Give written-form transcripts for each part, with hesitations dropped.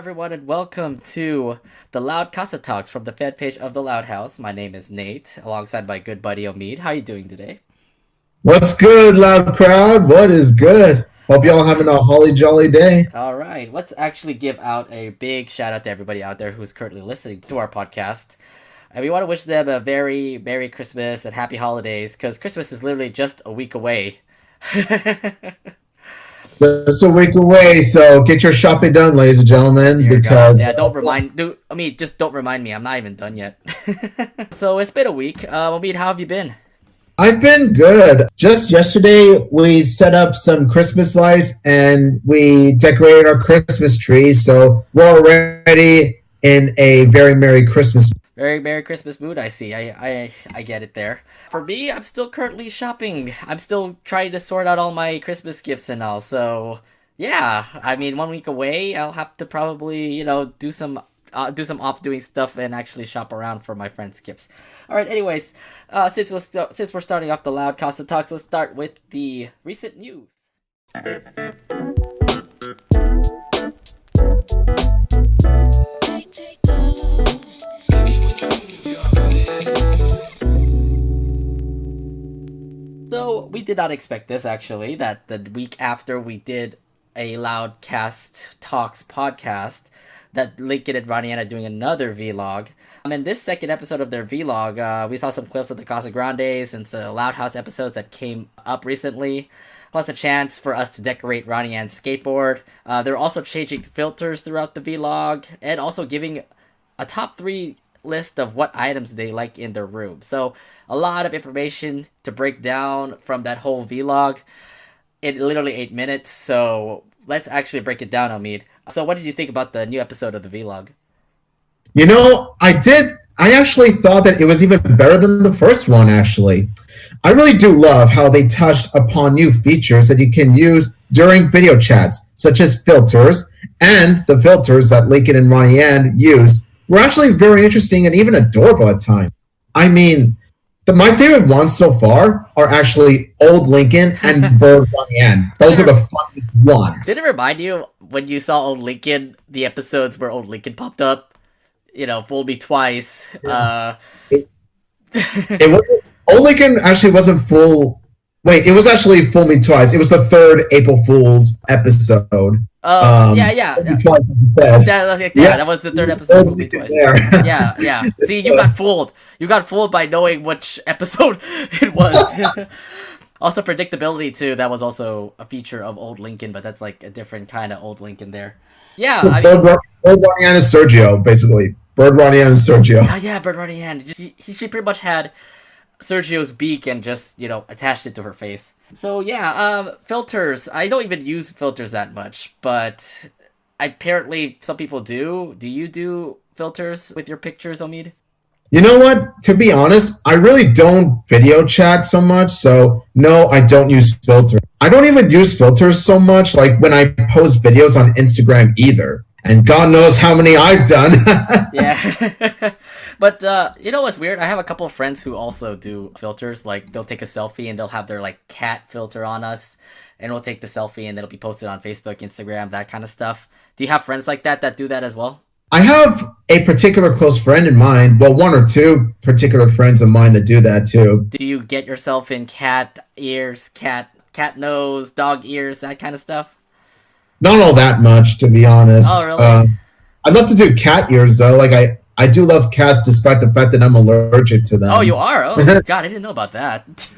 everyone, and welcome to the LoudCasa Talks from the fan page of the Loud House. My name is Nate, alongside my good buddy Omid. How you doing today? What's good, loud crowd? What is good? Hope y'all having a holly jolly day. All right, let's actually give out a big shout out to everybody out there who's currently listening to our podcast. And we want to wish them a very Merry Christmas and Happy Holidays, because Christmas is literally just a week away. Just a week away, so get your shopping done, ladies and gentlemen. Dear because God. Yeah, just don't remind me. I'm not even done yet. So it's been a week. Omid, how have you been? I've been good. Just yesterday, we set up some Christmas lights and we decorated our Christmas tree, so we're already in a very Merry Christmas. Very Merry Christmas mood, I see. I get it there. For me, I'm still currently shopping. I'm still trying to sort out all my Christmas gifts and all. So, yeah. I mean, 1 week away, I'll have to probably, do some off doing stuff and actually shop around for my friends' gifts. All right. Anyways, since we're starting off the Loud Casa Talks, let's start with the recent news. So we did not expect this, actually, that the week after we did a LoudCast Talks podcast, that Lincoln and Ronnie are doing another vlog. In this second episode of their vlog, we saw some clips of the Casagrandes and some Loud House episodes that came up recently, plus a chance for us to decorate Ronnie Ann's skateboard. They're also changing filters throughout the vlog, and also giving a top 3 list of what items they like in their room. So a lot of information to break down from that whole vlog in literally 8 minutes. So let's actually break it down, Omid. So what did you think about the new episode of the vlog? I actually thought that it was even better than the first one, actually. I really do love how they touched upon new features that you can use during video chats, such as filters, and the filters that Lincoln and Ronnie Ann used were actually very interesting and even adorable at times. I mean, my favorite ones so far are actually Old Lincoln and Bird Ronnie Ann. Those are the funniest ones. Did it remind you when you saw Old Lincoln, the episodes where Old Lincoln popped up? Fool me twice. Yeah. It wasn't, Old Lincoln actually wasn't full. Wait, it was actually Fool Me Twice. It was the third April Fool's episode. Yeah. Twice, like you said. That was the third episode. Fool Me Twice. Yeah. See, you got fooled. You got fooled by knowing which episode it was. Also, predictability too. That was also a feature of Old Lincoln, but that's like a different kind of Old Lincoln there. Yeah, Bird Ronnie Ann is Sergio, basically. Bird Ronnie Ann is Sergio. Yeah, Bird Ronnie Ann. She pretty much had Sergio's beak and just, attached it to her face. So yeah, filters. I don't even use filters that much, but apparently some people do. Do you do filters with your pictures, Omid? You know what? To be honest, I really don't video chat so much, so no, I don't use filters. I don't even use filters so much like when I post videos on Instagram either. And God knows how many I've done. Yeah. But you know what's weird? I have a couple of friends who also do filters. Like, they'll take a selfie and they'll have their cat filter on us, and we'll take the selfie and it'll be posted on Facebook, Instagram, that kind of stuff. Do you have friends like that do that as well? I have a particular close friend in mind. Well, 1 or 2 particular friends of mine that do that too. Do you get yourself in cat ears, cat nose, dog ears, that kind of stuff? Not all that much, to be honest. Oh, really? I'd love to do cat ears, though. I do love cats, despite the fact that I'm allergic to them. Oh, you are? Oh, God, I didn't know about that.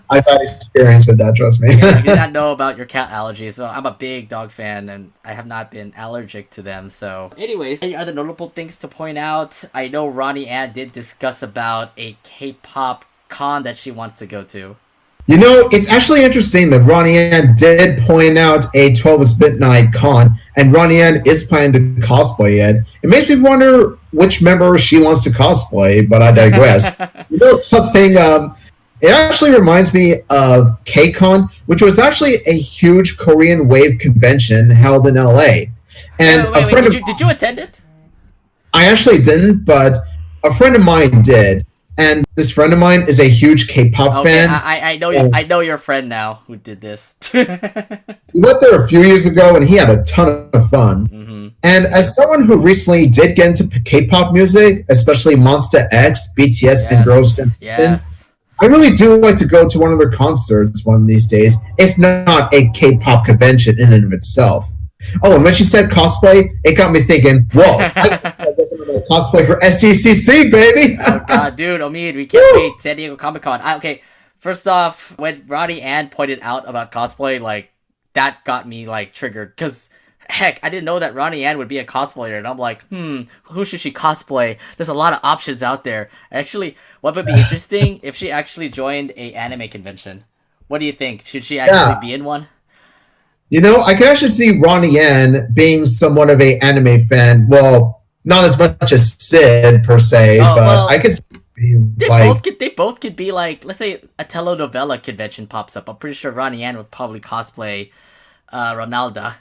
I've had experience with that, trust me. I did not know about your cat allergies. So I'm a big dog fan, and I have not been allergic to them. So anyways, any other notable things to point out? I know Ronnie Ann did discuss about a K-pop con that she wants to go to. It's actually interesting that Ronnie Ann did point out a 12 Midnight con, and Ronnie Ann is planning to cosplay it. It makes me wonder which member she wants to cosplay, but I digress. Something, it actually reminds me of K-Con, which was actually a huge Korean wave convention held in LA. And did you attend it? I actually didn't, but a friend of mine did. And this friend of mine is a huge K-pop fan. I know your friend now who did this. He went there a few years ago, and he had a ton of fun. Mm-hmm. And as someone who recently did get into K-pop music, especially Monster X, BTS, and Girls' Yes, Generation, yes. I really do like to go to one of their concerts one of these days, if not a K-pop convention in and of itself. Oh, and when she said cosplay, it got me thinking, whoa, I got cosplay for SGCC, baby! Oh god, dude, Omid, we can't wait. San Diego Comic Con. Okay, first off, when Ronnie Ann pointed out about cosplay, like that got me like triggered because heck, I didn't know that Ronnie Ann would be a cosplayer, and I'm like, who should she cosplay? There's a lot of options out there. Actually, what would be interesting if she actually joined a anime convention? What do you think? Should she actually Yeah, be in one? I can actually see Ronnie Yen being somewhat of a anime fan. Well, not as much as Sid per se, Oh but I well, could see being they both like, could they both could be like, let's say a telenovela convention pops up. I'm pretty sure Ronnie Ann would probably cosplay Ronalda.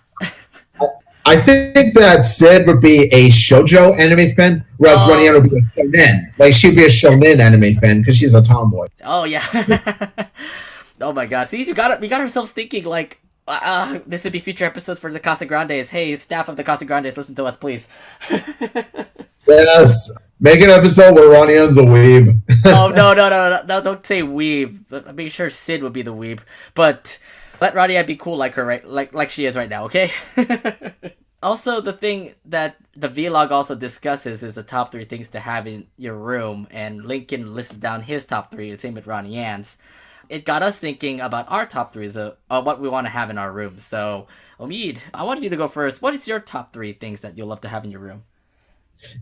I think that Sid would be a shojo anime fan, whereas Ronnie Yen Oh, would be a shonen. Like she'd be a shonen anime fan because she's a tomboy. oh yeah. Oh my god. See, we got ourselves thinking like this would be future episodes for the Casagrandes. Hey, staff of the Casagrandes, listen to us, please. Yes, make an episode where Ronnie Yen's a weeb. Oh no! Don't say weeb. I'm pretty sure Sid would be the weeb, but let Ronnie be cool like her, right? Like she is right now. Okay. Also, the thing that the vlog also discusses is the top three things to have in your room, and Lincoln lists down his top three. The same with Ronnie Ann's. It got us thinking about our top threes of what we want to have in our rooms. So, Omid, I wanted you to go first. What is your top three things that you'll love to have in your room?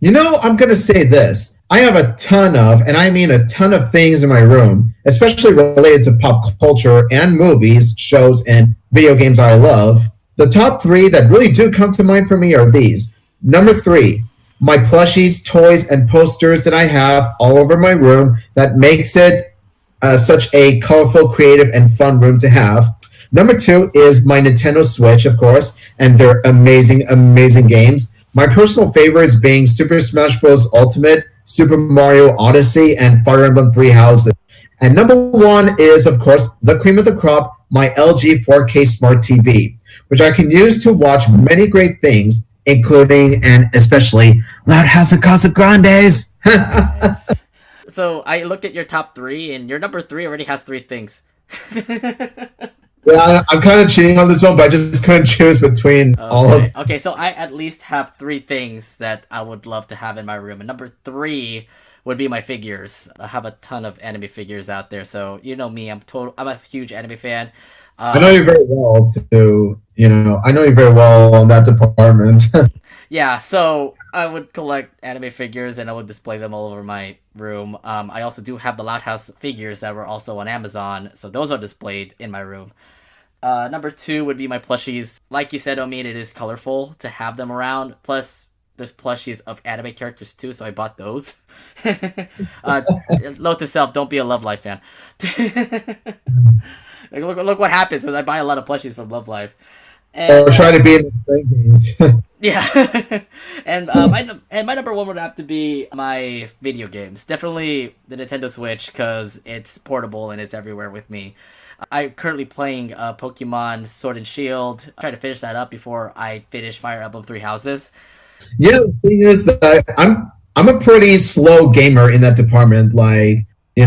I'm going to say this. I have a ton of, and I mean a ton of things in my room, especially related to pop culture and movies, shows, and video games I love. The top three that really do come to mind for me are these. Number three, my plushies, toys, and posters that I have all over my room that makes it such a colorful, creative, and fun room to have. Number two is my Nintendo Switch, of course, and their amazing, amazing games. My personal favorites being Super Smash Bros. Ultimate, Super Mario Odyssey, and Fire Emblem Three Houses. And number one is, of course, the cream of the crop, my LG 4K Smart TV, which I can use to watch many great things, including and especially LoudCasa Casagrandes. Nice. So I looked at your top three, and your number three already has three things. Yeah, I'm kind of cheating on this one, but I just couldn't choose between all of. Okay, so I at least have three things that I would love to have in my room. And number three would be my figures. I have a ton of anime figures out there, so you know me, I'm a huge anime fan. I know you very well too. I know you very well on that department. Yeah, so I would collect anime figures and I would display them all over my room. I also do have the Loud House figures that were also on Amazon, so those are displayed in my room. Number two would be my plushies. Like you said, Omid, it is colorful to have them around. Plus, there's plushies of anime characters too, so I bought those. Note to self: don't be a Love Life fan. Like, look what happens as I buy a lot of plushies from Love Life. And, Or try to be in the games. yeah, and my number one would have to be my video games. Definitely the Nintendo Switch because it's portable and it's everywhere with me. I'm currently playing Pokemon Sword and Shield. I try to finish that up before I finish Fire Emblem Three Houses. Yeah, the thing is that I'm a pretty slow gamer in that department. Like, I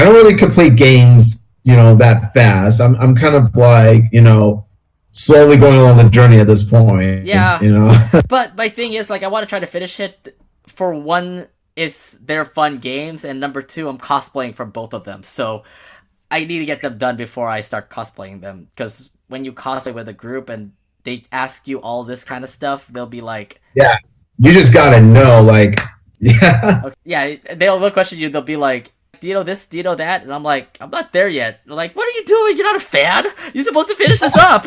don't really complete games, that fast. I'm kind of like, slowly going along the journey at this point. Yeah. But my thing is, like, I want to try to finish it. For one, is they're fun games, and number two, I'm cosplaying from both of them. So I need to get them done before I start cosplaying them. Because when you cosplay with a group and they ask you all this kind of stuff, they'll be like, Yeah, you just gotta know, like, yeah. okay, yeah, they'll question you. They'll be like, do you know this? Do you know that? And I'm like, I'm not there yet. They're like, what are you doing? You're not a fan. You're supposed to finish this up.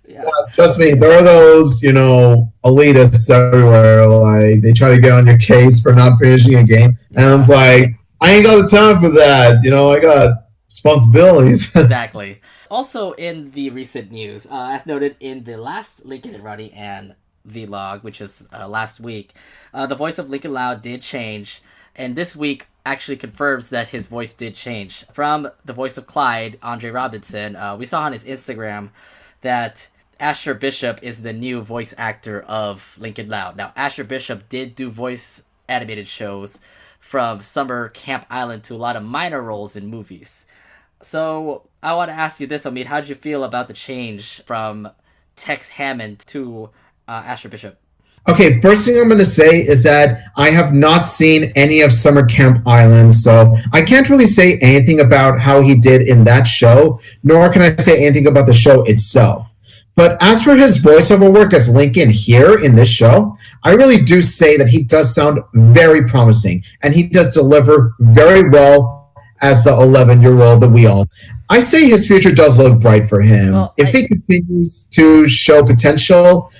Yeah. Trust me, there are those, elitists everywhere. Like, they try to get on your case for not finishing a game. And I was like, I ain't got the time for that. I got responsibilities. Exactly. Also, in the recent news, as noted in the last Lincoln and Roddy and vlog, which was last week, the voice of Lincoln Loud did change. And this week actually confirms that his voice did change. From the voice of Clyde, Andre Robinson, we saw on his Instagram that Asher Bishop is the new voice actor of Lincoln Loud. Now, Asher Bishop did do voice animated shows from Summer Camp Island to a lot of minor roles in movies. So I want to ask you this, Omid. How did you feel about the change from Tex Hammond to Asher Bishop? Okay, first thing I'm going to say is that I have not seen any of Summer Camp Island, so I can't really say anything about how he did in that show, nor can I say anything about the show itself. But as for his voiceover work as Lincoln here in this show, I really do say that he does sound very promising, and he does deliver very well as the 11-year-old that we all. I say his future does look bright for him. Well, If he continues to show potential,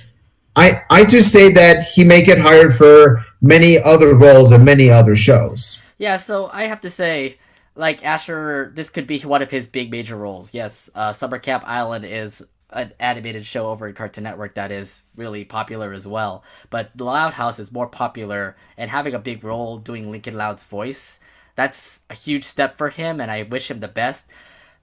I do say that he may get hired for many other roles and many other shows. Yeah, so I have to say, like Asher, this could be one of his big major roles. Yes, Summer Camp Island is an animated show over at Cartoon Network that is really popular as well. But The Loud House is more popular, and having a big role doing Lincoln Loud's voice, that's a huge step for him, and I wish him the best.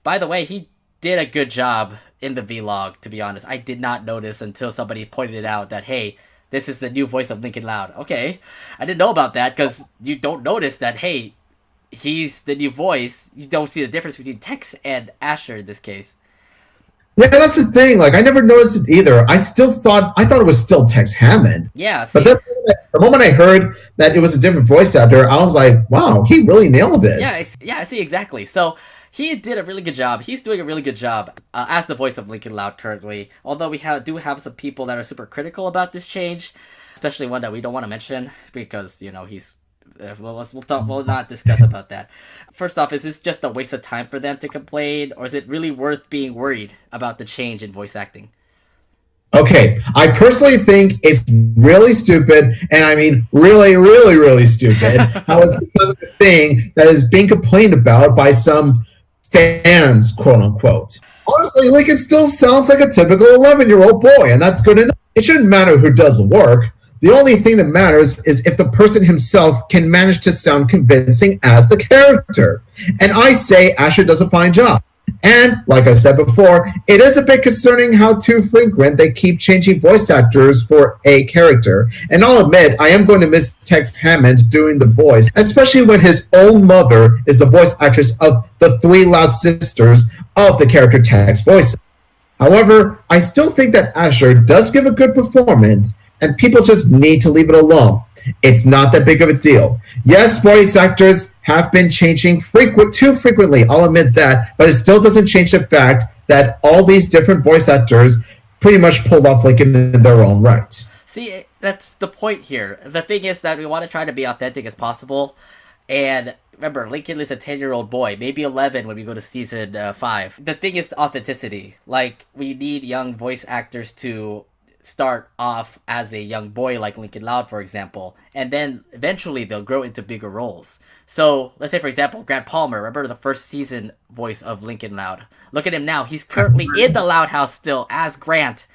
By the way, he did a good job in the vlog, to be honest. I did not notice until somebody pointed it out that, hey, this is the new voice of Lincoln Loud. Okay, I didn't know about that because you don't notice that, hey, he's the new voice. You don't see the difference between Tex and Asher in this case. Yeah, that's the thing. Like, I never noticed it either. I thought it was still Tex Hammond. Yeah, see, But then the moment I heard that it was a different voice actor, I was like, wow, he really nailed it. yeah, see, exactly. So he did a really good job. He's doing a really good job as the voice of Lincoln Loud currently. Although we do have some people that are super critical about this change, especially one that we don't want to mention because he's. We'll not discuss about that. First off, is this just a waste of time for them to complain, or is it really worth being worried about the change in voice acting? Okay, I personally think it's really stupid, and I mean really, really, really stupid, how it's become a thing that is being complained about by some fans, quote unquote. Honestly, Lincoln still sounds like a typical 11-year-old boy, and that's good enough. It shouldn't matter who does the work. The only thing that matters is if the person himself can manage to sound convincing as the character. And I say Asher does a fine job. And, like I said before, it is a bit concerning how too frequent they keep changing voice actors for a character. And I'll admit, I am going to miss Tex Hammond doing the voice, especially when his own mother is the voice actress of the three Loud sisters of the character Tex voice. However, I still think that Asher does give a good performance, and people just need to leave it alone. It's not that big of a deal. Yes, voice actors have been changing too frequently, I'll admit that, but it still doesn't change the fact that all these different voice actors pretty much pulled off Lincoln in their own right. See, that's the point here. The thing is that we want to try to be authentic as possible, and remember, Lincoln is a 10-year-old boy, maybe 11 when we go to season 5. The thing is the authenticity. Like, we need young voice actors to start off as a young boy like Lincoln Loud, for example, and then eventually they'll grow into bigger roles. So let's say, for example, Grant Palmer, remember the first season voice of Lincoln Loud? Look at him now. He's currently in the Loud House still as Grant,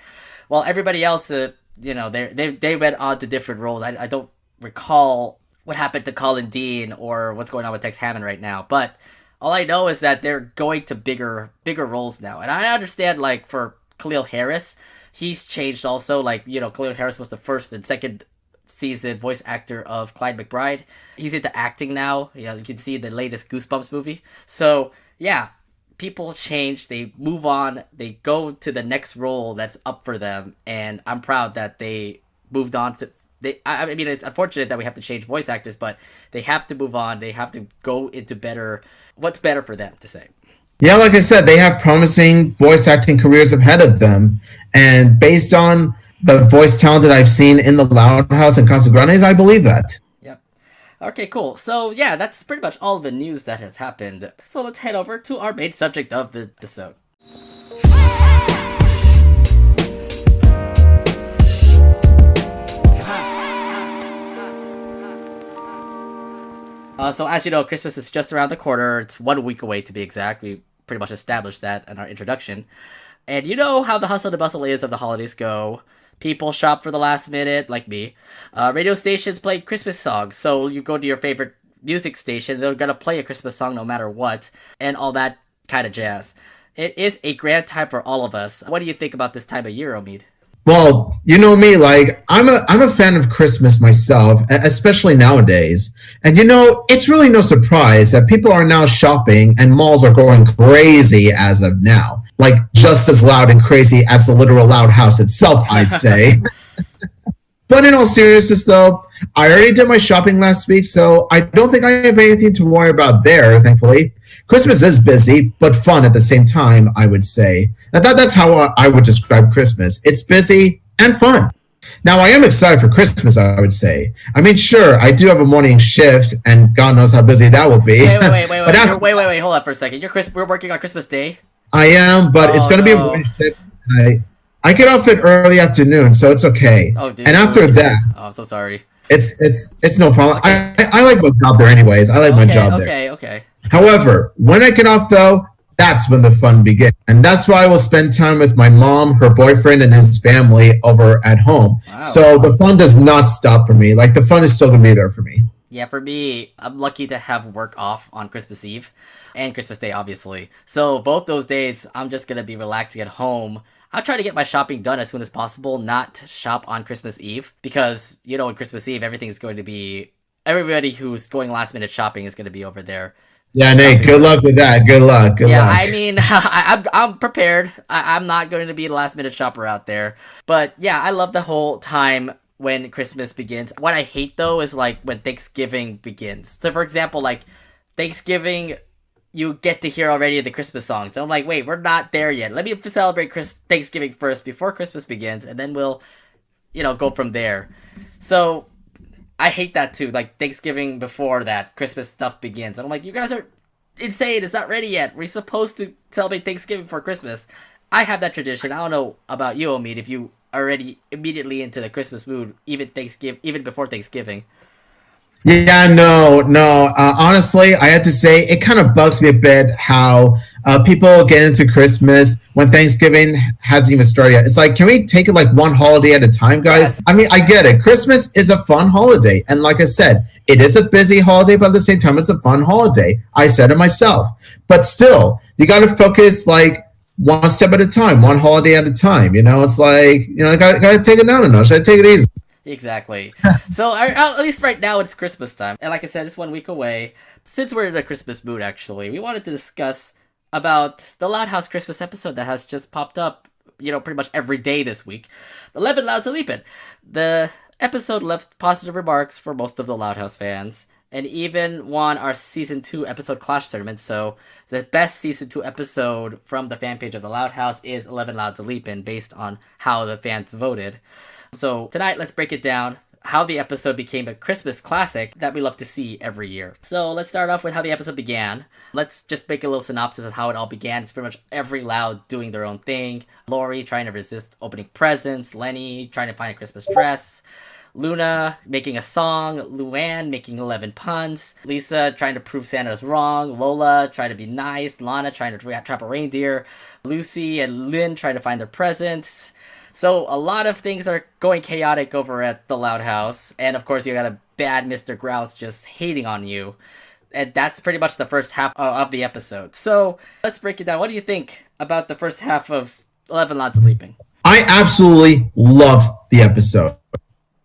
while everybody else, they went on to different roles. I don't recall what happened to Colin Dean or what's going on with Tex Hammond right now, but all I know is that they're going to bigger roles now. And I understand, like, for Khalil Harris, he's changed also. Like, Khalil Harris was the first and second season voice actor of Clyde McBride. He's into acting now. You can see the latest Goosebumps movie. So, yeah, people change. They move on. They go to the next role that's up for them. And I'm proud that they moved on to... I mean, it's unfortunate that we have to change voice actors, but they have to move on. They have to go into what's better for them to say. Yeah, like I said, they have promising voice acting careers ahead of them. And based on the voice talent that I've seen in the Loud House and Casagrandes, I believe that. Yep. Okay, cool. So, yeah, that's pretty much all the news that has happened. So let's head over to our main subject of the episode. So as you know, Christmas is just around the corner. It's 1 week away to be exact. We pretty much established that in our introduction. And you know how the hustle and bustle is of the holidays go. People shop for the last minute, like me. Radio stations play Christmas songs. So you go to your favorite music station, they're going to play a Christmas song no matter what. And all that kind of jazz. It is a grand time for all of us. What do you think about this time of year, Omid? Well, you know me, like I'm a fan of Christmas myself, especially nowadays. And it's really no surprise that people are now shopping and malls are going crazy as of now. Like just as loud and crazy as the literal Loud House itself, I'd say. But in all seriousness, though, I already did my shopping last week, so I don't think I have anything to worry about there, thankfully. Christmas is busy, but fun at the same time, I would say. That's how I would describe Christmas. It's busy and fun. Now, I am excited for Christmas, I would say. I mean, sure, I do have a morning shift, and God knows how busy that will be. Wait, hold up for a second. We're working on Christmas Day? I am, but it's going to be a morning shift. I get off at early afternoon, so it's okay. Oh, dude. And after that, I'm so sorry. It's no problem. Okay. I like my job there anyways. I like my job there. Okay. However, when I get off though, that's when the fun begins. And that's why I will spend time with my mom, her boyfriend, and his family over at home. Wow. So the fun does not stop for me. Like the fun is still gonna be there for me. Yeah, for me, I'm lucky to have work off on Christmas Eve and Christmas Day, obviously. So both those days, I'm just gonna be relaxing at home. I'll try to get my shopping done as soon as possible, not shop on Christmas Eve, because, on Christmas Eve, everything's going to be... Everybody who's going last-minute shopping is going to be over there. Yeah, Nate, good luck with that. Good luck. Yeah, I mean, I'm prepared. I'm not going to be the last-minute shopper out there. But, yeah, I love the whole time when Christmas begins. What I hate, though, is, like, when Thanksgiving begins. So, for example, like, Thanksgiving... you get to hear already the Christmas songs. So I'm like, wait, we're not there yet. Let me celebrate Thanksgiving first before Christmas begins, and then we'll, go from there. So I hate that too. Like Thanksgiving before that, Christmas stuff begins. And I'm like, you guys are insane. It's not ready yet. We're supposed to celebrate Thanksgiving for Christmas. I have that tradition. I don't know about you, Omid, if you are already immediately into the Christmas mood, even before Thanksgiving. Yeah, no. Honestly, I have to say it kind of bugs me a bit how people get into Christmas when Thanksgiving hasn't even started yet. It's like, can we take it like one holiday at a time, guys? Yes. I mean, I get it. Christmas is a fun holiday. And like I said, it is a busy holiday, but at the same time, it's a fun holiday. I said it myself. But still, you got to focus like one step at a time, one holiday at a time. It's like, got to take it down a notch. Got to take it easy. Exactly. So at least right now it's Christmas time. And like I said, it's 1 week away. Since we're in a Christmas mood, actually, we wanted to discuss about the Loud House Christmas episode that has just popped up, pretty much every day this week. 11 Loud to Leapin. The episode left positive remarks for most of the Loud House fans, and even won our Season 2 episode Clash tournament. So the best Season 2 episode from the fan page of the Loud House is 11 Loud to Leapin, based on how the fans voted. So tonight, let's break it down, how the episode became a Christmas classic that we love to see every year. So let's start off with how the episode began. Let's just make a little synopsis of how it all began. It's pretty much every Loud doing their own thing. Lori trying to resist opening presents. Lenny trying to find a Christmas dress. Luna making a song. Luann making 11 puns. Lisa trying to prove Santa's wrong. Lola trying to be nice. Lana trying to trap a reindeer. Lucy and Lynn trying to find their presents. So a lot of things are going chaotic over at the Loud House. And of course, you got a bad Mr. Grouse just hating on you. And that's pretty much the first half of the episode. So let's break it down. What do you think about the first half of 11 Loud to Leapin? I absolutely loved the episode.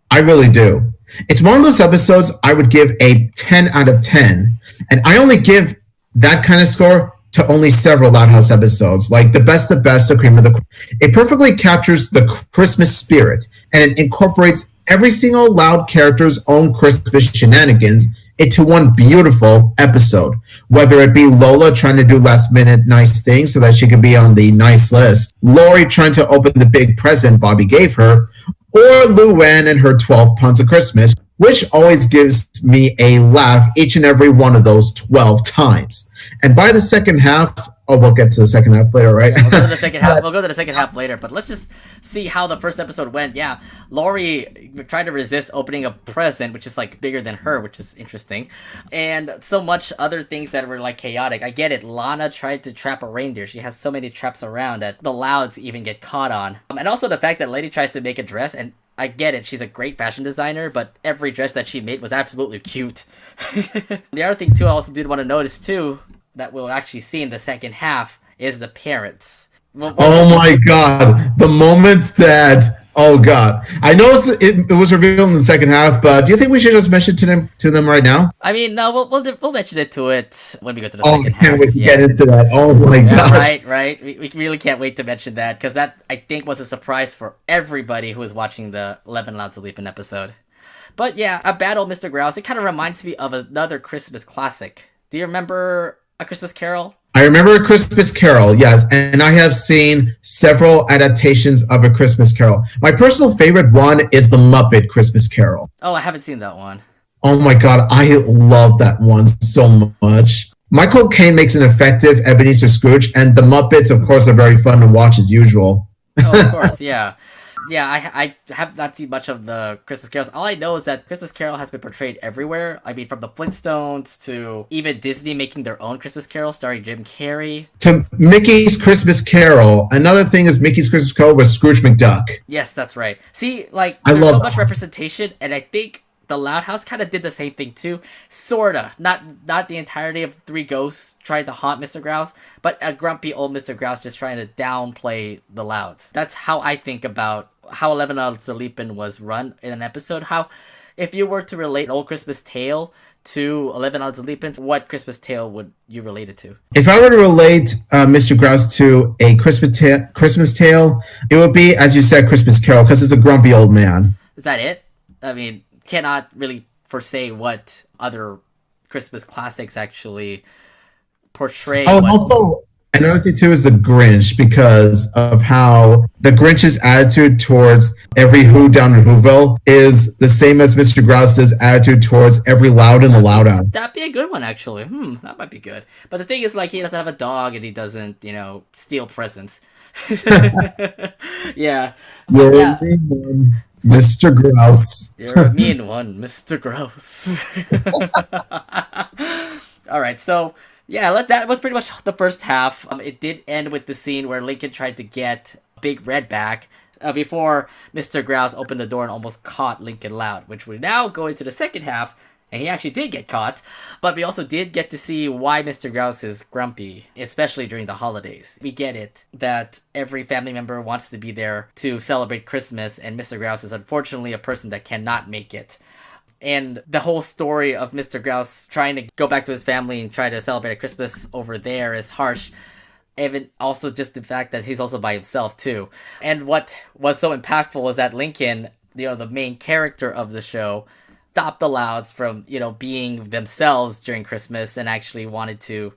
I really do. It's one of those episodes I would give a 10 out of 10. And I only give that kind of score to only several Loud House episodes, like the best, the cream of the cream. It perfectly captures the Christmas spirit, and it incorporates every single Loud character's own Christmas shenanigans into one beautiful episode. Whether it be Lola trying to do last-minute nice things so that she can be on the nice list, Lori trying to open the big present Bobby gave her, or Luann and her 12 puns of Christmas, which always gives me a laugh each and every one of those 12 times. And by the second half, we'll get to the second half later, right? Yeah, we'll go to the second half. We'll go to the second half later, but let's just see how the first episode went. Yeah, Lori tried to resist opening a present, which is like bigger than her, which is interesting, and so much other things that were like chaotic. I get it. Lana tried to trap a reindeer. She has so many traps around that the Louds even get caught on, and also the fact that Lady tries to make a dress and. I get it, she's a great fashion designer, but every dress that she made was absolutely cute. The other thing, too, I also did want to notice, too, that we'll actually see in the second half is the parents. Oh my god, the moment that oh god, I know it was revealed in the second half, but do you think we should just mention to them right now? I mean, no, we'll mention it to it when we go to the Oh, I second can't half. wait to get Yeah. into that. Oh my Yeah, gosh. right. We really can't wait to mention that because that I think was a surprise for everybody who was watching the 11 Louds of Leapin episode. But yeah, A Bad Old Mr. Grouse. It kind of reminds me of another Christmas classic. Do you remember A Christmas Carol? I remember A Christmas Carol, yes, and I have seen several adaptations of A Christmas Carol. My personal favorite one is the Muppet Christmas Carol. Oh, I haven't seen that one. Oh my god, I love that one so much. Michael Caine makes an effective Ebenezer Scrooge, and the Muppets, of course, are very fun to watch as usual. Oh, of course, yeah. Yeah, I have not seen much of the Christmas carols. All I know is that Christmas Carol has been portrayed everywhere. I mean, from the Flintstones to even Disney making their own Christmas Carol starring Jim Carrey. To Mickey's Christmas Carol, another thing is Mickey's Christmas Carol was Scrooge McDuck. Yes, that's right. See, like, I there's love so that much one. representation, and I think the Loud House kind of did the same thing too. Sorta. Not the entirety of three ghosts trying to haunt Mr. Grouse, but a grumpy old Mr. Grouse just trying to downplay the Louds. That's how I think about how 11 Louds of Leapin was run in an episode. How, if you were to relate an old Christmas tale to 11 Louds of Leapin, what Christmas tale would you relate it to? If I were to relate Mr. Grouse to a Christmas tale, it would be, as you said, Christmas Carol, because it's a grumpy old man. Is that it? I mean, cannot really foresee what other Christmas classics actually portray. Oh, and What also another thing too is the Grinch, because of how the Grinch's attitude towards every Who down in Whoville is the same as Mr. Grouse's attitude towards every Loud in the Loud House. that'd be a good one actually. That might be good. But the thing is, like, he doesn't have a dog and he doesn't, steal presents. Yeah, but You're yeah, a mean one, Mr. Grouse. you're a mean one, Mr. Gross. All right, so yeah, that was pretty much the first half. It did end with the scene where Lincoln tried to get Big Red back before Mr. Grouse opened the door and almost caught Lincoln Loud, which we now go into the second half. And he actually did get caught, but we also did get to see why Mr. Grouse is grumpy, especially during the holidays. We get it, that every family member wants to be there to celebrate Christmas, and Mr. Grouse is unfortunately a person that cannot make it. And the whole story of Mr. Grouse trying to go back to his family and try to celebrate a Christmas over there is harsh. Even also just the fact that he's also by himself too. And what was so impactful is that Lincoln, the main character of the show, stopped the Louds from, being themselves during Christmas and actually wanted to,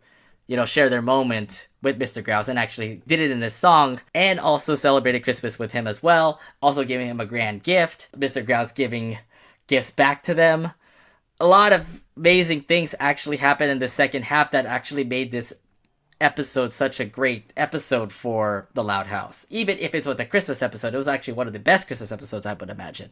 share their moment with Mr. Grouse and actually did it in this song and also celebrated Christmas with him as well. Also giving him a grand gift. Mr. Grouse giving gifts back to them. A lot of amazing things actually happened in the second half that actually made this episode such a great episode for the Loud House. Even if it's with a Christmas episode, it was actually one of the best Christmas episodes, I would imagine.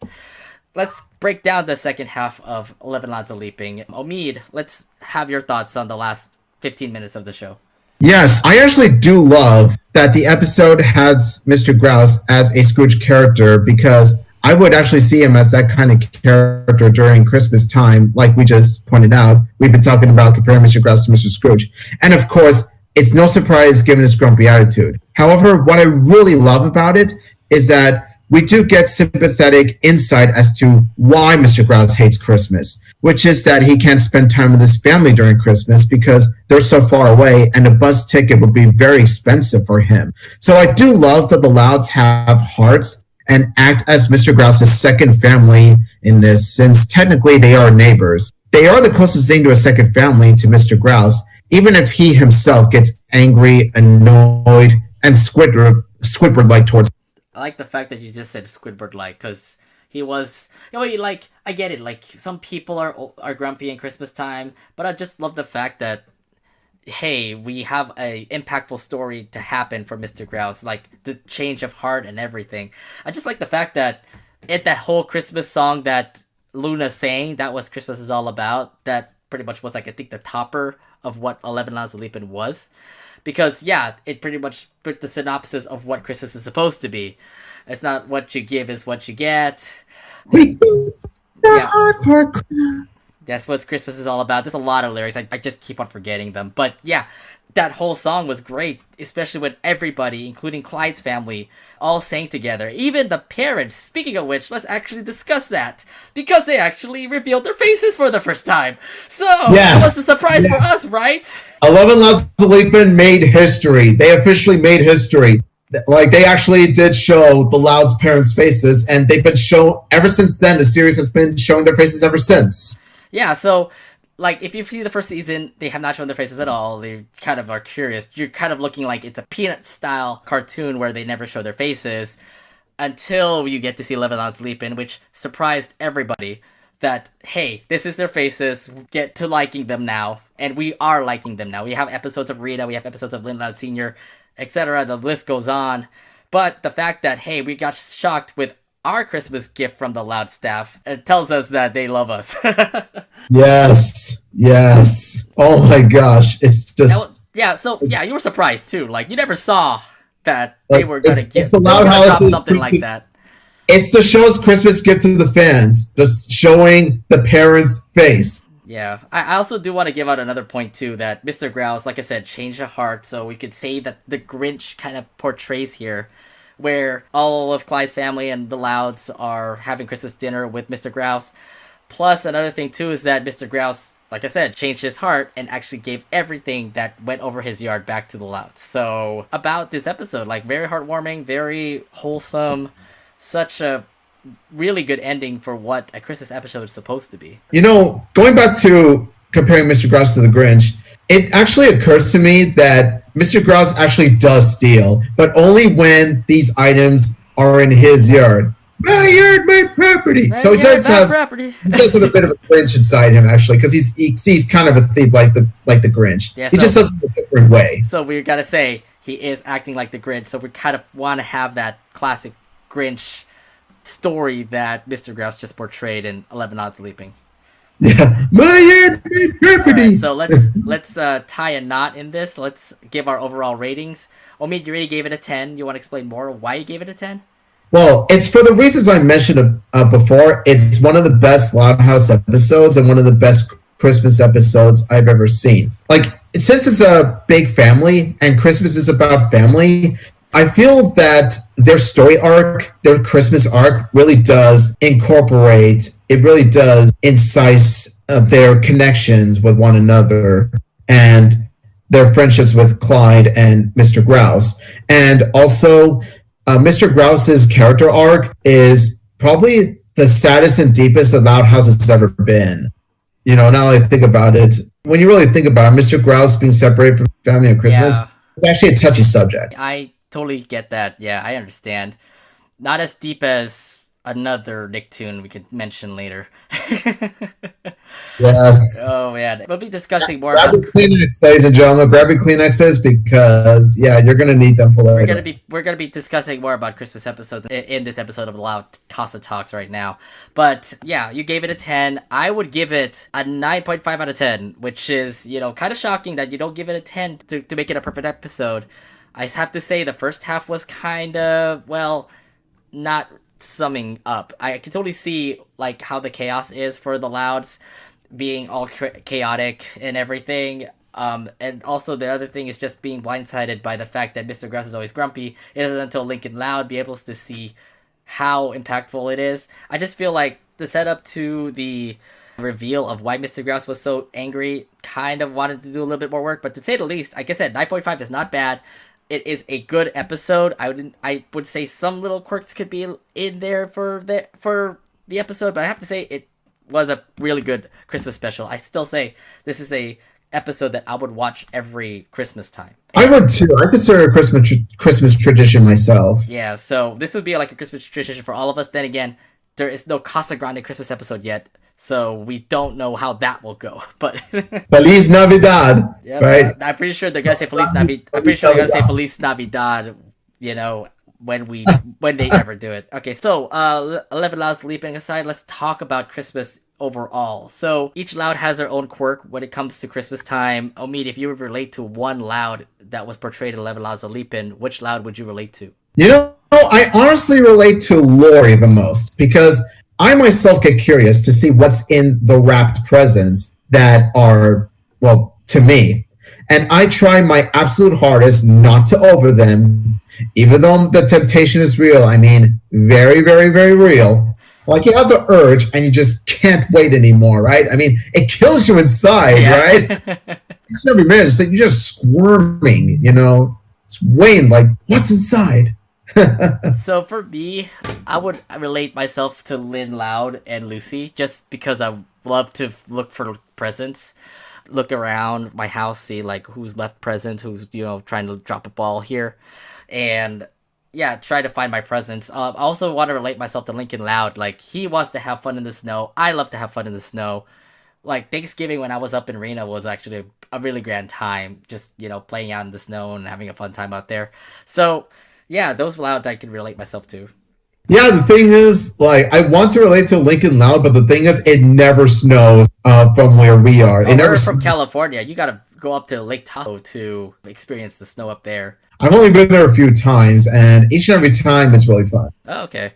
Let's break down the second half of 11 Louds of Leaping. Omid, let's have your thoughts on the last 15 minutes of the show. Yes, I actually do love that the episode has Mr. Grouse as a Scrooge character, because I would actually see him as that kind of character during Christmas time, like we just pointed out. We've been talking about comparing Mr. Grouse to Mr. Scrooge. And of course, it's no surprise given his grumpy attitude. However, what I really love about it is that we do get sympathetic insight as to why Mr. Grouse hates Christmas, which is that he can't spend time with his family during Christmas because they're so far away and a bus ticket would be very expensive for him. So I do love that the Louds have hearts and act as Mr. Grouse's second family in this, since technically they are neighbors. They are the closest thing to a second family to Mr. Grouse, even if he himself gets angry, annoyed, and Squidward-like towards. I like the fact that you just said Squidward-like, because he was, like, I get it, like, some people are grumpy in Christmas time, but I just love the fact that, hey, we have a impactful story to happen for Mr. Grouse, like, the change of heart and everything. I just like the fact that that whole Christmas song that Luna sang, that was Christmas is all about, that pretty much was, like, I think the topper of what 11 Louds of Leapin was. Because, yeah, it pretty much put the synopsis of what Christmas is supposed to be. It's not what you give is what you get. We do the Yeah. hard part. That's what Christmas is all about. There's a lot of lyrics. I just keep on forgetting them. But yeah, that whole song was great, especially when everybody, including Clyde's family, all sang together. Even the parents. Speaking of which, let's actually discuss that. Because they actually revealed their faces for the first time. So, Yes. it was a surprise for us, right? 11 Louds Leapin made history. They officially made history. Like, they actually did show the Loud's parents' faces, and they've been shown ever since then. The series has been showing their faces ever since. Yeah, so like if you see the first season, they have not shown their faces at all. They kind of are curious. You're kind of looking like it's a Peanut style cartoon where they never show their faces until you get to see 11 Louds Leapin, which surprised everybody that hey, this is their faces. Get to liking them now, and we are liking them now. We have episodes of Rita, we have episodes of Lynn Loud Sr., etc. The list goes on. But the fact that hey, we got shocked with our Christmas gift from the Loud staff, it tells us that they love us. Yes, yes. Oh my gosh, it's just Yeah, so yeah, you were surprised too. Like you never saw that like, they were gonna it's they the were Loud gonna drop House's something like Christmas- that. It's the show's Christmas gift to the fans, just showing the parents' face. Yeah, I also do want to give out another point too that Mr. Grouse, like I said, changed the heart, so we could say that the Grinch kind of portrays here, where all of Clyde's family and the Louds are having Christmas dinner with Mr. Grouse. Plus, another thing too is that Mr. Grouse, like I said, changed his heart and actually gave everything that went over his yard back to the Louds. So, about this episode, like very heartwarming, very wholesome, such a really good ending for what a Christmas episode is supposed to be. You know, going back to comparing Mr. Grouse to the Grinch, it actually occurs to me that Mr. Grouse actually does steal, but only when these items are in his yard. My yard, my property. So he does have a bit of a Grinch inside him, actually, because he's kind of a thief like the Grinch. Yeah, he just does it in a different way. So we gotta say he is acting like the Grinch. So we kind of want to have that classic Grinch story that Mr. Grouse just portrayed in 11 Louds Leapin. Yeah, my yard, my property. Right, so let's tie a knot in this. Let's give our overall ratings. Omid, you already gave it a 10. You want to explain more why you gave it a 10? Well, it's for the reasons I mentioned before. It's one of the best Loud House episodes and one of the best Christmas episodes I've ever seen. Like, since it's a big family and Christmas is about family, I feel that their story arc, their Christmas arc, really does incite their connections with one another and their friendships with Clyde and Mr. Grouse. And also, Mr. Grouse's character arc is probably the saddest and deepest that Loud House has ever been. You know, now that I think about it, when you really think about it, Mr. Grouse being separated from family at Christmas is actually a touchy subject. I totally get that. Yeah, I understand. Not as deep as another Nicktoon we could mention later. Yes. Oh man, we'll be discussing more Grab about. your Kleenex, ladies and gentlemen. Grab your Kleenexes because you're gonna need them for later. We're gonna be discussing more about Christmas episodes in this episode of LoudCasa Talks right now. But yeah, you gave it a 10. I would give it a 9.5 out of 10, which is kind of shocking that you don't give it a 10 to make it a perfect episode. I have to say the first half was kind of not summing up. I can totally see like how the chaos is for the Louds being all chaotic and everything. And also the other thing is just being blindsided by the fact that Mr. Grouse is always grumpy. It isn't until Lincoln Loud be able to see how impactful it is. I just feel like the setup to the reveal of why Mr. Grouse was so angry kind of wanted to do a little bit more work, but to say the least, like I said, 9.5 is not bad. It is a good episode. I would say some little quirks could be in there for the episode, but I have to say it was a really good Christmas special. I still say this is a episode that I would watch every Christmas time. I would too. I consider a Christmas tradition myself. Yeah, so this would be like a Christmas tradition for all of us. Then again, there is no Casagrandes Christmas episode yet, so we don't know how that will go. But Feliz Navidad, yeah, right? I'm pretty sure they're gonna say Feliz Navidad. I'm pretty sure they're gonna say Feliz Navidad. When they ever do it. Okay, so 11 Louds Leaping aside, let's talk about Christmas overall. So each Loud has their own quirk when it comes to Christmas time. Omid, if you would relate to one Loud that was portrayed in 11 Louds Leapin, which Loud would you relate to? You know, I honestly relate to Lori the most because I myself get curious to see what's in the wrapped presents that are, well, to me. And I try my absolute hardest not to open them, even though the temptation is real. I mean, very, very, very real. Like you have the urge and you just can't wait anymore, right? I mean, it kills you inside, right? Yeah. It's every minute. It's like you're just squirming, It's weighing like, what's inside? So for me, I would relate myself to Lynn Loud and Lucy just because I love to look for presents, look around my house, see like who's left presents, who's trying to drop a ball here, and yeah, try to find my presents. I also want to relate myself to Lincoln Loud. Like he wants to have fun in the snow. I love to have fun in the snow. Like Thanksgiving when I was up in Reno was actually a really grand time. Just playing out in the snow and having a fun time out there. So yeah, those Louds I can relate myself to. Yeah, the thing is, like, I want to relate to Lincoln Loud, but the thing is, it never snows from where we are. Oh, It never. we're from California. You gotta go up to Lake Tahoe to experience the snow up there. I've only been there a few times, and each and every time it's really fun. Oh, okay.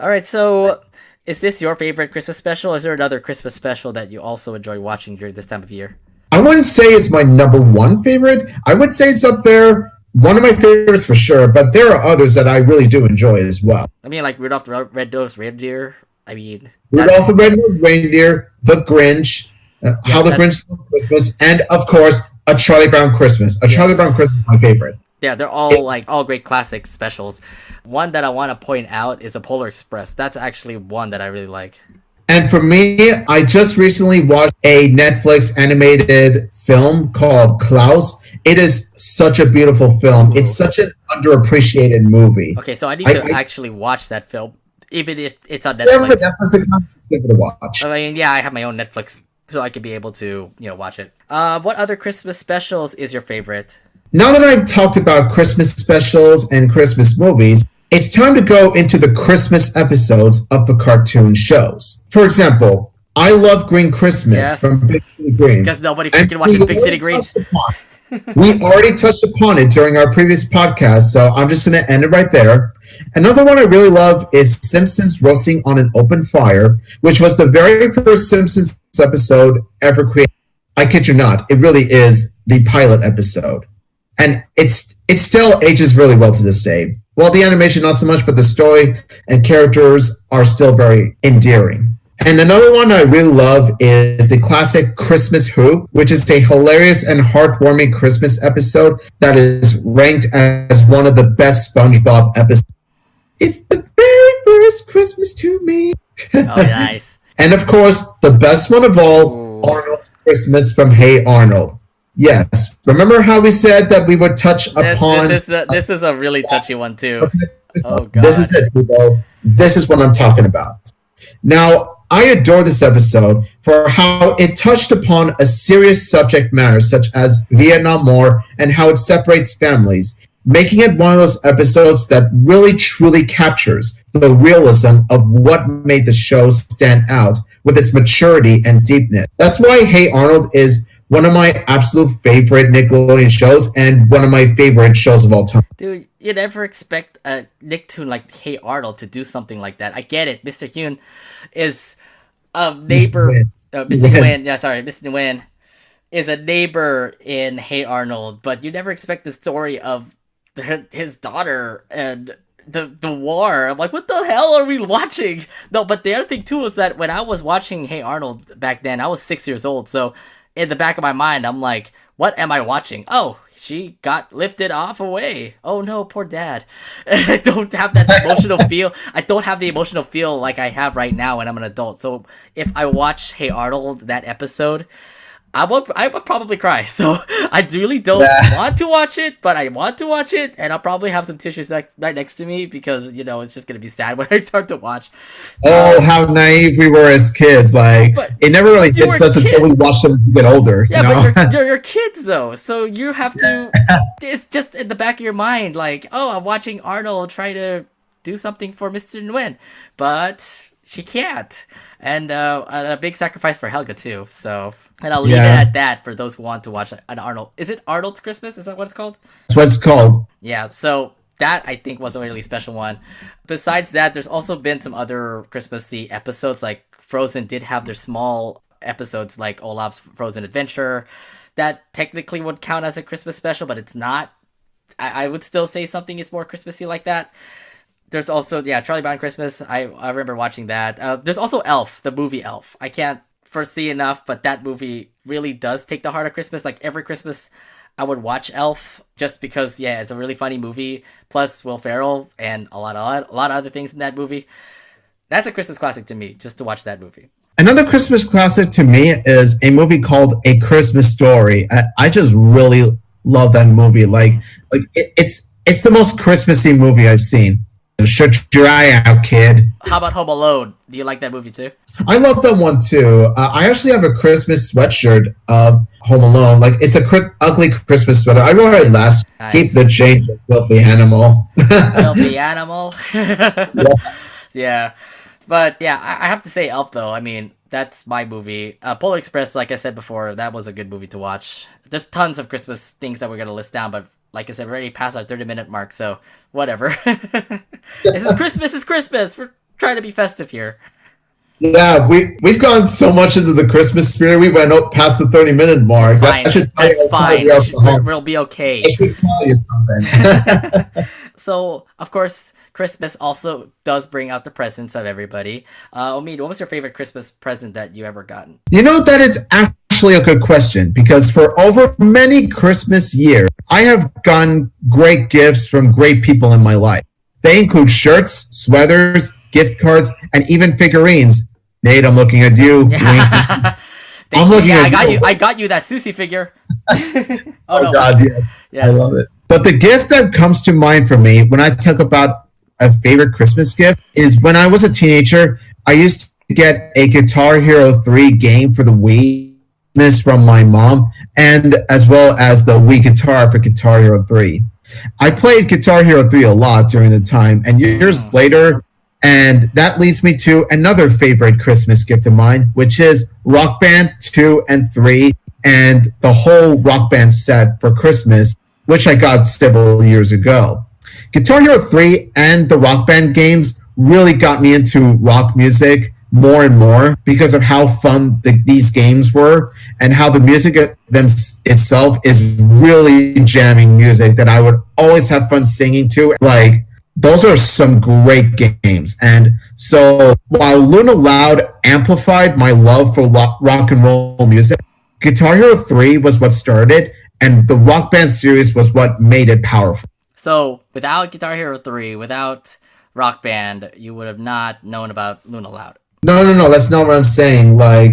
All right. So, is this your favorite Christmas special? Is there another Christmas special that you also enjoy watching during this time of year? I wouldn't say it's my number one favorite. I would say it's up there. One of my favorites for sure, but there are others that I really do enjoy as well. I mean, like Rudolph the Red-Nosed Reindeer. I mean, Rudolph the Red-Nosed Reindeer, The Grinch, yeah, How the Grinch Stole Christmas, and of course, A Charlie Brown Christmas. A Charlie Brown Christmas is my favorite. yeah, they're all great classic specials. One that I want to point out is a Polar Express. That's actually one that I really like. And for me, I just recently watched a Netflix animated film called Klaus. It is such a beautiful film. Ooh. It's such an underappreciated movie. Okay, so I need to actually watch that film, even if it's on Netflix. You have a Netflix account, give it a watch. I mean, yeah, I have my own Netflix, so I could be able to, watch it. What other Christmas specials is your favorite? Now that I've talked about Christmas specials and Christmas movies, it's time to go into the Christmas episodes of the cartoon shows. For example, I love Green Christmas from Big City Greens. Because nobody freaking watches Big City Greens. We already touched upon it during our previous podcast, so I'm just going to end it right there. Another one I really love is Simpsons Roasting on an Open Fire, which was the very first Simpsons episode ever created. I kid you not, it really is the pilot episode. And it still ages really well to this day. Well, the animation not so much, but the story and characters are still very endearing. And another one I really love is the classic Christmas Who, which is a hilarious and heartwarming Christmas episode that is ranked as one of the best SpongeBob episodes. It's the very first Christmas to me. Oh, nice. And of course, the best one of all, Ooh. Arnold's Christmas from Hey Arnold. Yes. Remember how we said that we would touch upon... This is a really touchy one, too. Oh, God. This is it, people. This is what I'm talking about. Now, I adore this episode for how it touched upon a serious subject matter such as Vietnam War and how it separates families, making it one of those episodes that really truly captures the realism of what made the show stand out with its maturity and deepness. That's why Hey Arnold is one of my absolute favorite Nickelodeon shows and one of my favorite shows of all time. Dude, you never expect a Nicktoon like Hey Arnold to do something like that. I get it. Mr. Hyun is a neighbor. Mr. Nguyen. Yeah, sorry. Mr. Nguyen is a neighbor in Hey Arnold, but you never expect the story of his daughter and the war. I'm like, what the hell are we watching? No, but the other thing too is that when I was watching Hey Arnold back then, I was 6 years old, so in the back of my mind, I'm like, what am I watching? Oh, she got lifted off away. Oh no, poor dad. I don't have that emotional feel. I don't have the emotional feel like I have right now when I'm an adult. So if I watch Hey Arnold, that episode, I would probably cry. So I really don't want to watch it, but I want to watch it, and I'll probably have some tissues right next to me because it's just gonna be sad when I start to watch. Oh, how naive we were as kids! Like it never really hits us until we watch them as we get older. Yeah, but you're kids though, so you have to. It's just in the back of your mind, like, oh, I'm watching Arnold try to do something for Mr. Nguyen, but she can't, and a big sacrifice for Helga too. So. And I'll leave it at that for those who want to watch an Arnold. Is it Arnold's Christmas? Is that what it's called? That's what it's called. Yeah, so that I think was a really special one. Besides that, there's also been some other Christmassy episodes. Like Frozen did have their small episodes, like Olaf's Frozen Adventure. That technically would count as a Christmas special, but it's not. I would still say something it's more Christmassy like that. There's also, yeah, Charlie Brown Christmas. I remember watching that. There's also Elf, the movie Elf. I can't foresee enough, but that movie really does take the heart of Christmas. Like every Christmas, I would watch Elf just because, yeah, it's a really funny movie. Plus Will Ferrell and a lot of other things in that movie. That's a Christmas classic to me, just to watch that movie. Another Christmas classic to me is a movie called A Christmas Story. I just really love that movie. It's the most Christmassy movie I've seen. Shut your eye out, kid. How about Home Alone? Do you like that movie too? I love that one too. I actually have a Christmas sweatshirt of Home Alone. Like it's a ugly Christmas sweater. I wore it last. Nice. Keep the change, filthy animal. Filthy animal. Yeah. Yeah. But yeah, I have to say Elf though. I mean, that's my movie. Polar Express, like I said before, that was a good movie to watch. There's tons of Christmas things that we're gonna list down, but like I said, we're already past our 30-minute mark, so whatever. This is Christmas. It's Christmas. We're trying to be festive here. Yeah, we've gone so much into the Christmas spirit. We went up past the 30-minute mark. That's fine. We'll be okay. I should tell you something. So, of course, Christmas also does bring out the presents of everybody. Omid, what was your favorite Christmas present that you ever gotten? You know, that is actually a good question because for over many Christmas years, I have gotten great gifts from great people in my life. They include shirts, sweaters, gift cards, and even figurines. Nate, I'm looking at you. I'm looking at you. I got you that Susie figure. Oh no. God, yes. I love it. But the gift that comes to mind for me when I talk about a favorite Christmas gift is when I was a teenager, I used to get a Guitar Hero 3 game for the Wii from my mom, and as well as the Wii guitar for Guitar Hero 3. I played Guitar Hero 3 a lot during the time, and years later, and that leads me to another favorite Christmas gift of mine, which is Rock Band 2 and 3, and the whole Rock Band set for Christmas, which I got several years ago. Guitar Hero 3 and the Rock Band games really got me into rock music more and more because of how fun these games were and how the music itself is really jamming music that I would always have fun singing to. Like, those are some great games. And so while Luna Loud amplified my love for rock and roll music, Guitar Hero 3 was what started, and the Rock Band series was what made it powerful. So without Guitar Hero 3, without Rock Band, you would have not known about Luna Loud. No, that's not what I'm saying. Like,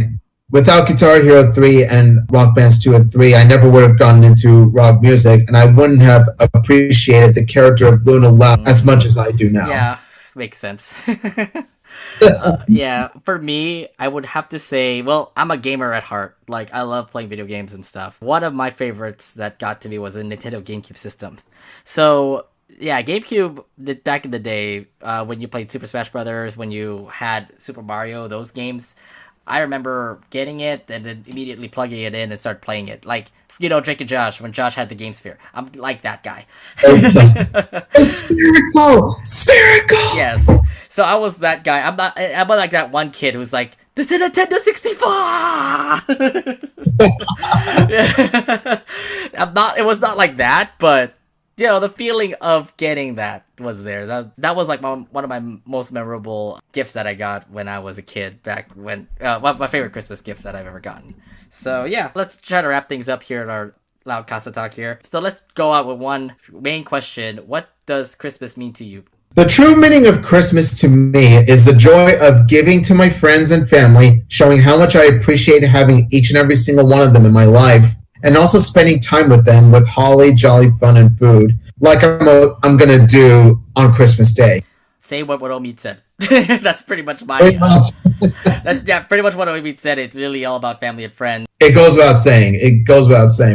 without Guitar Hero 3 and Rock Bands 2 and 3, I never would have gotten into rock music, and I wouldn't have appreciated the character of Luna Loud as much as I do now. Yeah, makes sense. Yeah, for me, I would have to say, well, I'm a gamer at heart. Like, I love playing video games and stuff. One of my favorites that got to me was a Nintendo GameCube system. So yeah, GameCube, back in the day, when you played Super Smash Brothers, when you had Super Mario, those games, I remember getting it and then immediately plugging it in and start playing it. Like, you know, Drake and Josh, when Josh had the Game Sphere. I'm like that guy. It's spherical! Yes. So I was that guy. I'm like that one kid who's like, this is a Nintendo 64! It was not like that, but you know, the feeling of getting that was there. That was like one of my most memorable gifts that I got when I was a kid back when, my favorite Christmas gifts that I've ever gotten. So yeah, let's try to wrap things up here at our LoudCasa Talk here. So let's go out with one main question. What does Christmas mean to you? The true meaning of Christmas to me is the joy of giving to my friends and family, showing how much I appreciate having each and every single one of them in my life, and also spending time with them with holly, jolly fun, and food, like I'm going to do on Christmas Day. Say what Omid said. That's pretty much my... Pretty much what Omid said. It's really all about family and friends. It goes without saying,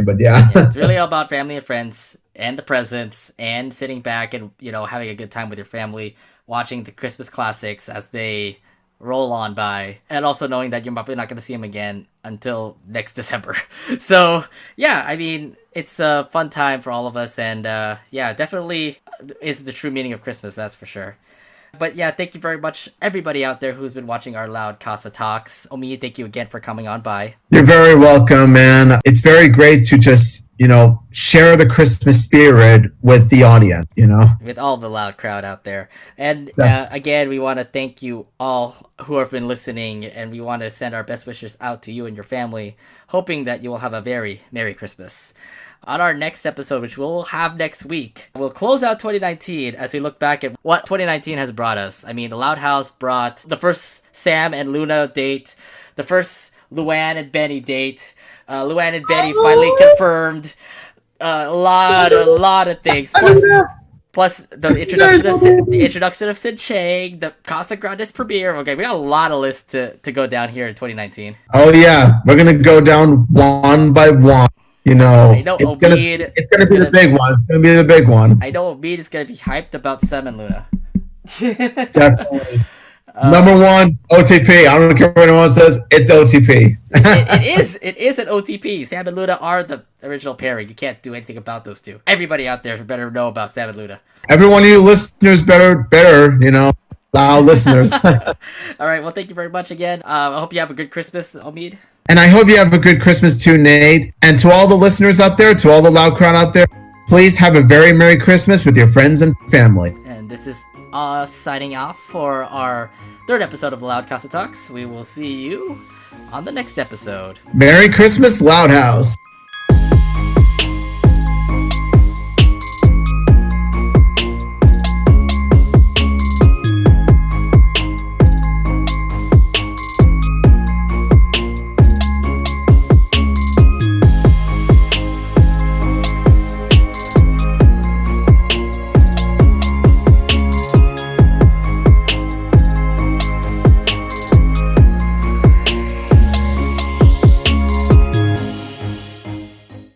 but yeah. It's really all about family and friends and the presents and sitting back and, you know, having a good time with your family, watching the Christmas classics as they roll on by, and also knowing that you're probably not going to see him again until next December. So yeah, I mean, it's a fun time for all of us, and yeah, definitely is the true meaning of Christmas, that's for sure. But yeah, thank you very much, everybody out there who's been watching our Loud Casa Talks. Omi, thank you again for coming on by. You're very welcome, man. It's very great to just, share the Christmas spirit with the audience. With all the loud crowd out there. And Yeah. again, we want to thank you all who have been listening, and we want to send our best wishes out to you and your family, hoping that you will have a very Merry Christmas. On our next episode, which we'll have next week, we'll close out 2019 as we look back at what 2019 has brought us. I mean, the Loud House brought the first Sam and Luna date, the first Luann and Benny date, Luann and Benny finally confirmed, a lot of things. Plus the introduction of Sid Chang, the Casagrandes premiere. Okay, we got a lot of lists to go down here in 2019. Oh yeah, we're gonna go down one by one. I know It's gonna be the big one. It's gonna be the big one. I know Omid is gonna be hyped about Sam and Luna. Definitely. Number one, OTP. I don't care what anyone says. It's OTP. It is an OTP. Sam and Luna are the original pairing. You can't do anything about those two. Everybody out there better know about Sam and Luna. Every one of you listeners better, loud listeners. All right. Well, thank you very much again. I hope you have a good Christmas, Omid. And I hope you have a good Christmas too, Nate. And to all the listeners out there, to all the loud crowd out there, please have a very Merry Christmas with your friends and family. And this is us signing off for our third episode of LoudCasa Talks. We will see you on the next episode. Merry Christmas, Loud House.